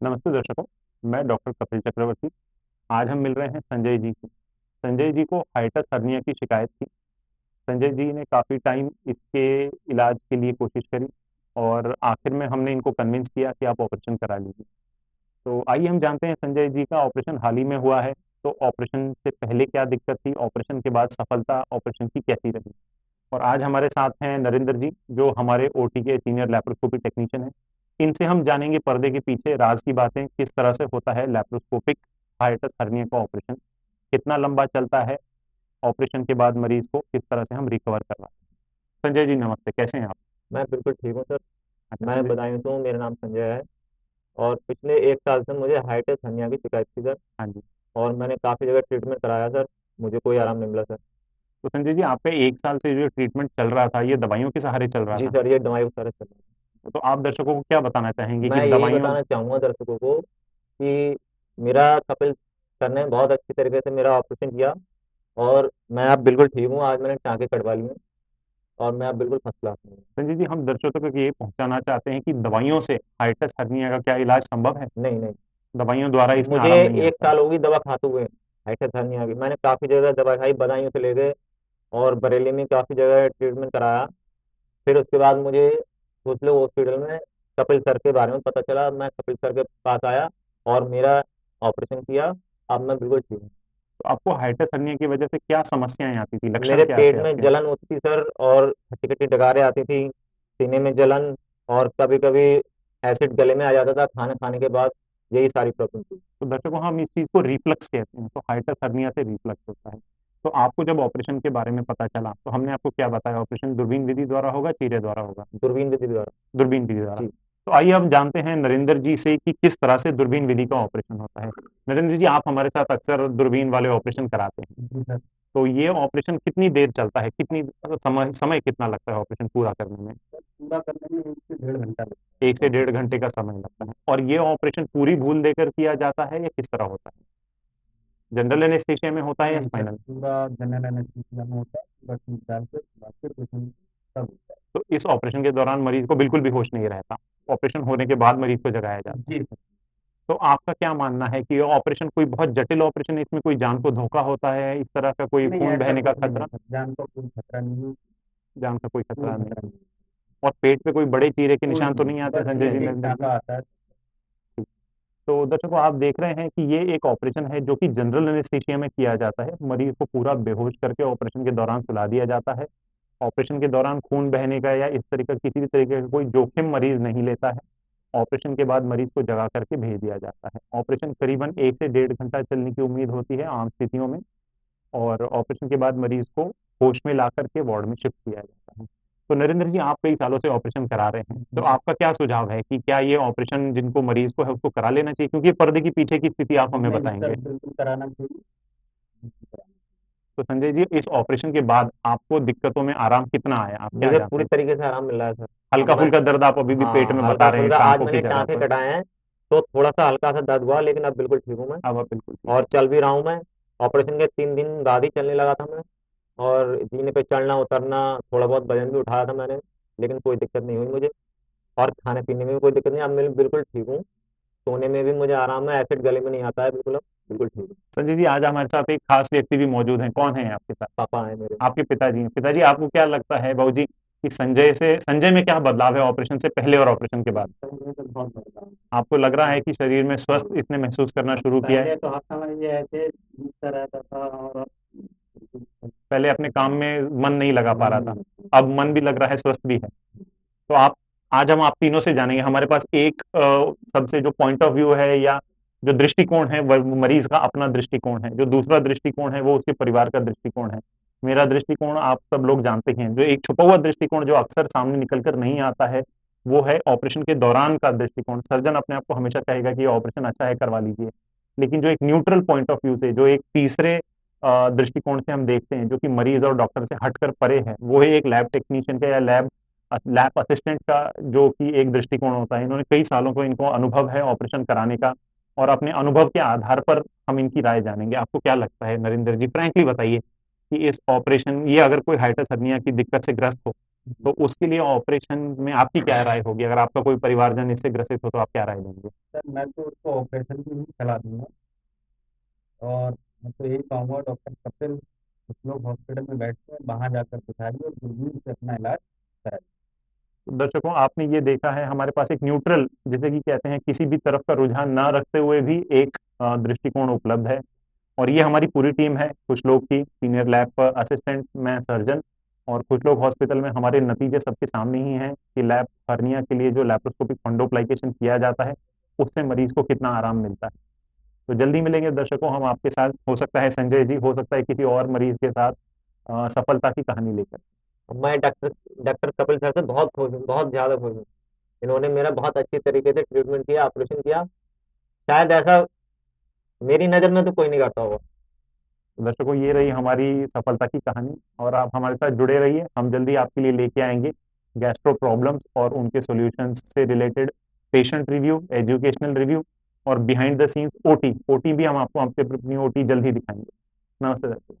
नमस्ते दर्शकों, मैं डॉक्टर कपिल चक्रवर्ती। आज हम मिल रहे हैं संजय जी से। संजय जी को हाइटस हर्निया की शिकायत थी। संजय जी ने काफ़ी टाइम इसके इलाज के लिए कोशिश करी और आखिर में हमने इनको कन्विंस किया कि आप ऑपरेशन करा लीजिए। तो आइए हम जानते हैं संजय जी का ऑपरेशन हाल ही में हुआ है, तो ऑपरेशन से पहले क्या दिक्कत थी, ऑपरेशन के बाद सफलता ऑपरेशन की कैसी रही। और आज हमारे साथ हैं नरेंद्र जी, जो हमारे ओटी के सीनियर लैप्रोस्कोपिक टेक्नीशियन हैं। इनसे हम जानेंगे पर्दे के पीछे राज की बातें, किस तरह से होता है लैप्रोस्कोपिक हाइटस हर्निया का ऑपरेशन, कितना लंबा चलता है, ऑपरेशन के बाद मरीज को किस तरह से हम रिकवर करवाते हैं। संजय जी नमस्ते, कैसे हैं आप? मैं बिल्कुल ठीक हूँ सर। अच्छा मैं संजय। बदायूं से हूँ, मेरा नाम संजय है। और पिछले 1 साल से मुझे हाइटिस हर्निया की शिकायत थी सर। हाँ जी। और मैंने काफ़ी जगह ट्रीटमेंट कराया सर, मुझे कोई आराम नहीं मिला सर। तो संजय जी, आपका 1 साल से जो ट्रीटमेंट चल रहा था, ये दवाइयों के सहारे चल रहा जी था? सर, ये दवाई सारे चल रहे तो आप दर्शकों को क्या बताना चाहेंगे हैं। कि मैं यही दवाइयों। बताना चाहूँगा दर्शकों को कि मेरा कपिल सर ने बहुत अच्छी तरीके से मेरा ऑपरेशन किया। और मैं अब बिल्कुल ठीक हूँ। आज मैंने टाँके कटवा लिए हैं और मैं अब बिल्कुल फर्स्ट क्लास में हूँ। संजय जी, हम दर्शकों तक ये पहुंचाना चाहते हैं कि दवाइयों से हाइटस हर्निया का क्या इलाज संभव है? नहीं नहीं, दवाइयों द्वारा इसमें मुझे आराम नहीं एक आता है। साल होगी दवा खाते हुए। हाइटिस हर्निया की मैंने काफ़ी जगह दवा खाई, बदायूं से ले गए और बरेली में काफ़ी जगह ट्रीटमेंट कराया। फिर उसके बाद मुझे भोसले हॉस्पिटल में कपिल सर के बारे में पता चला। मैं कपिल सर के पास आया और मेरा ऑपरेशन किया। अब मैं बिल्कुल ठीक हूँ। तो आपको हाइटस हर्निया की वजह से क्या समस्याएं आती थी, लक्षण मेरे क्या पेट थे में आपके? जलन होती थी सर, और खट्टी खट्टी डगारें आती थी, सीने में जलन, और कभी कभी एसिड गले में आ जाता था खाना खाने के बाद। यही सारी प्रॉब्लम थी। तो दर्शकों, हम इस चीज को रिफ्लक्स कहते हैं, तो हाइटस हर्निया से रिफ्लक्स होता है। तो आपको जब ऑपरेशन के बारे में पता चला तो हमने आपको क्या बताया, ऑपरेशन दूरबीन विधि द्वारा होगा, चीरे द्वारा होगा? दूरबीन विधि द्वारा। दूरबीन विधि द्वारा। जी। तो आइए हम जानते हैं नरेंद्र जी से कि किस तरह से दूरबीन विधि का ऑपरेशन होता है। नरेंद्र जी, आप हमारे साथ अक्सर दूरबीन वाले ऑपरेशन कराते हैं। जी सर। तो ये ऑपरेशन कितनी देर चलता है, कितनी समय समय कितना लगता है ऑपरेशन पूरा करने में? पूरा करने में 1 से 1.5 घंटा एक लगता से है। डेढ़ घंटे का समय लगता है। और ये ऑपरेशन पूरी भूल देकर किया जाता है या किस तरह होता है? जनरल एनेस्थेशिया में होता है या नहीं सर, स्पाइनल? पूरा जनरल एनेस्थीसिया में होता है, बस निकाल के बाद फिर पेशेंट तब होता तो इस ऑपरेशन के दौरान मरीज को बिल्कुल भी होश नहीं रहता, ऑपरेशन होने के बाद मरीज को जगाया है। जाता है। जी सर। तो आपका क्या मानना है कि ये ऑपरेशन कोई बहुत जटिल ऑपरेशन है, इसमें कोई जान को धोखा होता है, इस तरह का कोई नहीं, खून ऐसा बहने का कुछ नहीं है खतरा? सर, जान का कोई खतरा नहीं है। जान का कोई कोई खतरा नहीं? खतरा नहीं। और पेट पे कोई बड़े चीरे के कोई निशान तो नहीं, नहीं आते बस संजय जी, एक नरेंद्र जी? टाँका आता है। ठीक। तो दर्शकों, आप देख रहे हैं कि ये एक ऑपरेशन है जो कि जनरल एनेस्थीसिया में किया जाता है। मरीज को पूरा बेहोश करके ऑपरेशन के दौरान सुला दिया जाता है। ऑपरेशन के दौरान खून बहने का या इस तरह का किसी भी तरीके का कोई जोखिम मरीज नहीं लेता है। ऑपरेशन के बाद मरीज को जगा करके भेज दिया जाता है। ऑपरेशन करीबन 1 से 1.5 घंटा चलने की उम्मीद होती है आम स्थितियों में। और ऑपरेशन के बाद मरीज को होश में ला करके वार्ड में शिफ्ट किया जाता है। तो नरेंद्र जी, आप कई सालों से ऑपरेशन करा रहे हैं, तो आपका क्या सुझाव है कि क्या ये ऑपरेशन जिनको मरीज को है उसको करा लेना चाहिए, क्योंकि ये पर्दे के पीछे की स्थिति आप हमें नहीं सर, बताएंगे। बिल्कुल कराना चाहिए। बिल्कुल कराना तो संजय जी, इस ऑपरेशन के बाद आपको दिक्कतों में आराम कितना आया, आप चाहिए। क्या मुझे जानते पूरी हैं? तरीके से आराम मिल रहा है सर। अब हल्का मैं, फुल्का दर्द आप अभी भी पेट हाँ, में बता हल्का रहे हैं, फुल्का आज टांकों की मैंने जगह टाँके पर? कटाए हैं, तो थोड़ा सा हल्का सा दर्द हुआ, लेकिन अब बिल्कुल ठीक हूँ मैं। अब आप बिल्कुल ठीक और है। चल भी रहा हूँ मैं। ऑपरेशन के 3 दिन बाद ही चलने लगा था मैं। और जीने पे चढ़ना उतरना, थोड़ा बहुत वजन भी उठाया था मैंने, लेकिन कोई दिक्कत नहीं हुई मुझे। और खाने पीने में भी कोई दिक्कत नहीं, अब मैं बिल्कुल ठीक हूँ। सोने में भी मुझे आराम है, एसिड गले में नहीं आता है, बिल्कुल अब बिल्कुल ठीक हूँ। संजय जी, आज हमारे साथ एक खास व्यक्ति भी मौजूद हैं, कौन है आपके साथ? पापा है मेरे। आपके पिताजी हैं। पिताजी, आपको क्या लगता है बाबूजी कि संजय में क्या बदलाव है ऑपरेशन से पहले और ऑपरेशन के बाद? तो मुझे तो बहुत बदलाव है। आपको लग रहा है कि शरीर में स्वस्थ इसने महसूस करना शुरू किया है? पहले तो हर समय ये ऐसे दिखता रहता था, और पहले अपने काम में मन नहीं लगा पा मन रहा नहीं था, लगता। अब मन भी लग रहा है, स्वस्थ भी है। तो आप, आज हम आप तीनों से जानेंगे। हमारे पास एक सबसे जो पॉइंट ऑफ व्यू है या जो दृष्टिकोण है, वो मरीज का अपना दृष्टिकोण है। जो दूसरा दृष्टिकोण है वो उसके परिवार का दृष्टिकोण है। मेरा दृष्टिकोण आप सब लोग जानते हैं। जो एक छुपा हुआ दृष्टिकोण जो अक्सर सामने निकल कर नहीं आता है, वो है ऑपरेशन के दौरान का दृष्टिकोण। सर्जन अपने आप को हमेशा कहेगा कि ये ऑपरेशन अच्छा है, करवा लीजिए। लेकिन जो एक न्यूट्रल पॉइंट ऑफ व्यू से, जो एक तीसरे दृष्टिकोण से हम देखते हैं, जो कि मरीज और डॉक्टर से हटकर परे है, वो है एक लैब टेक्नीशियन का या लैब असिस्टेंट का, जो कि एक दृष्टिकोण होता है। इन्होंने कई सालों को, इनको अनुभव है ऑपरेशन कराने का, और अपने अनुभव के आधार पर हम इनकी राय जानेंगे। आपको क्या लगता है नरेंद्र जी, फ्रैंकली बताइए कि इस ऑपरेशन, ये अगर कोई हाइटस हर्निया की दिक्कत से ग्रस्त हो तो उसके लिए ऑपरेशन में आपकी क्या राय होगी? अगर आपका कोई परिवारजन इससे ग्रसित हो तो आप क्या राय देंगे? सर मैं तो उसको ऑपरेशन की ही सलाह दूंगा। और मैं तो यही कहूँगा डॉक्टर कपिल, कुछ लोग हॉस्पिटल में बैठते हैं, वहाँ जाकर दिखाइए और दूरबीन से अपना इलाज कराइए। तो दर्शकों, आपने ये देखा है, हमारे पास एक न्यूट्रल, जिसे कि कहते हैं किसी भी तरफ का रुझान ना रखते हुए भी एक दृष्टिकोण उपलब्ध है। और ये हमारी पूरी टीम है, कुछ लोग की सीनियर लैब असिस्टेंट, मैं सर्जन, और कुछ लोग हॉस्पिटल में। हमारे नतीजे सबके सामने ही हैं कि लैब हर्निया के लिए जो लैप्रोस्कोपिक फंडोप्लाइकेशन किया जाता है, उससे मरीज को कितना आराम मिलता है। तो जल्दी मिलेंगे दर्शकों हम आपके साथ, हो सकता है संजय जी, हो सकता है किसी और मरीज के साथ सफलता की कहानी लेकर। मैं डॉक्टर डॉक्टर कपिल सर से बहुत खुश हूँ, बहुत ज़्यादा खुश हूँ। इन्होंने मेरा बहुत अच्छी तरीके से ट्रीटमेंट किया, ऑपरेशन किया। शायद ऐसा मेरी नज़र में तो कोई नहीं करता होगा। दर्शकों, ये रही हमारी सफलता की कहानी, और आप हमारे साथ जुड़े रहिए। हम जल्दी आपके लिए लेके आएंगे गैस्ट्रो प्रॉब्लम्स और उनके सॉल्यूशंस से related patient review, educational review, और behind the scenes OT. OT भी हम आपको अपनी ओटी जल्द ही दिखाएंगे। नमस्ते दर्शकों।